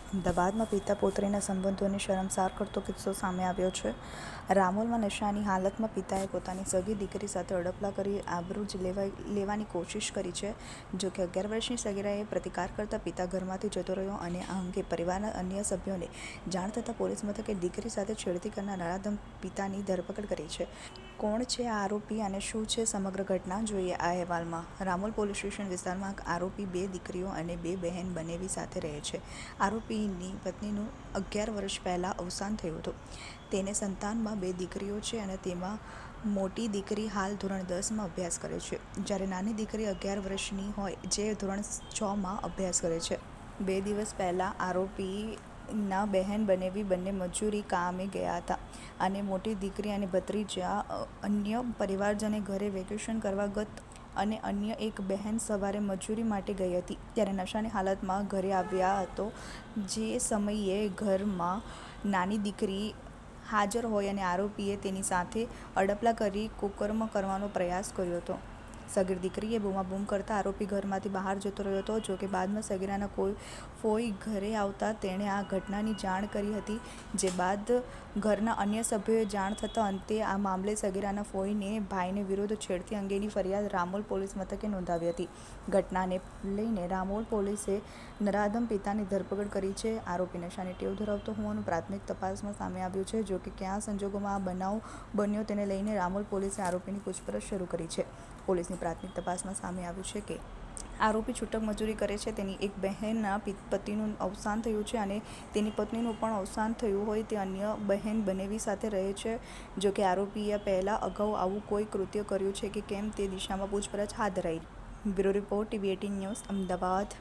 અમદાવાદમાં પિતા પુત્રીના સંબંધોને શરમસાર કરતો કિસ્સો સામે આવ્યો છે. રામોલમાં નશાની હાલતમાં પિતાએ પોતાની સગી દીકરી સાથે અડપલા કરી આબરૂ લેવાની કોશિશ કરી છે. જોકે 11 વર્ષની સગીરાએ પ્રતિકાર કરતા પિતા ઘરમાંથી જતો રહ્યો અને આ અંગે પરિવારના અન્ય સભ્યોને જાણ થતાં પોલીસ મથકે દીકરી સાથે છેડતી કરનાર નરાધમ પિતાની ધરપકડ કરી છે. કોણ છે આ આરોપી અને શું છે સમગ્ર ઘટના, જોઈએ આ અહેવાલમાં. રામોલ પોલીસ સ્ટેશન વિસ્તારમાં આરોપી 2 દીકરીઓ અને 2 બહેન બનેવી સાથે રહે છે. આરોપીની પત્નીનું 11 વર્ષ પહેલાં અવસાન થયું હતું. તેને સંતાનમાં 2 દીકરીઓ છે અને તેમાં મોટી દીકરી હાલ ધોરણ 10માં અભ્યાસ કરે છે, જ્યારે નાની દીકરી 11 વર્ષની હોય જે ધોરણ 6માં અભ્યાસ કરે છે. 2 દિવસ પહેલાં આરોપીના બહેન બનેવી બંને મજૂરી કામે ગયા હતા અને મોટી દીકરી અને ભત્રીજા અન્ય પરિવારજને ઘરે વેકેશન કરવા ગત અને અન્ય એક બહેન સવારે મજૂરી માટે ગઈ હતી ત્યારે નશાની હાલતમાં ઘરે આવ્યા હતો. જે સમયે ઘરમાં નાની દીકરી હાજર હોય અને આરોપીએ તેની સાથે અડપલા કરી કુકર્મ કરવાનો પ્રયાસ કર્યો હતો. સગીર દીકરીએ બૂમાબૂમ કરતા આરોપી ઘરમાંથી બહાર જતો રહ્યો હતો. જોકે બાદમાં સગીરાના ફોઈ ઘરે આવતા તેણે આ ઘટનાની જાણ કરી હતી, જે બાદ ઘરના અન્ય સભ્યોએ જાણ થતાં અંતે આ મામલે સગીરાના ફોઈને ભાઈને વિરુદ્ધ છેડતી અંગેની ફરિયાદ રામોલ પોલીસ મથકે નોંધાવી હતી. ઘટનાને લઈને રામોલ પોલીસે નરાધમ પિતાની ધરપકડ કરી છે. આરોપી નશાની ટેવ ધરાવતો હોવાનું પ્રાથમિક તપાસમાં સામે આવ્યું છે. જોકે કયા સંજોગોમાં આ બનાવ બન્યો તેને લઈને રામોલ પોલીસે આરોપીની પૂછપરછ શરૂ કરી છે. પોલીસની પ્રાથમિક તપાસમાં સામે આવ્યું છે કે આરોપી છૂટક મજૂરી કરે છે. તેની એક બહેનના પતિનું અવસાન થયું છે અને તેની પત્નીનું પણ અવસાન થયું હોય તે અન્ય બહેન બનેવી સાથે રહે છે. જોકે આરોપીએ પહેલાં અગાઉ આવું કોઈ કૃત્ય કર્યું છે કે કેમ તે દિશામાં પૂછપરછ હાથ ધરાઈ. Bureau report, TV18 news, Ahmedabad.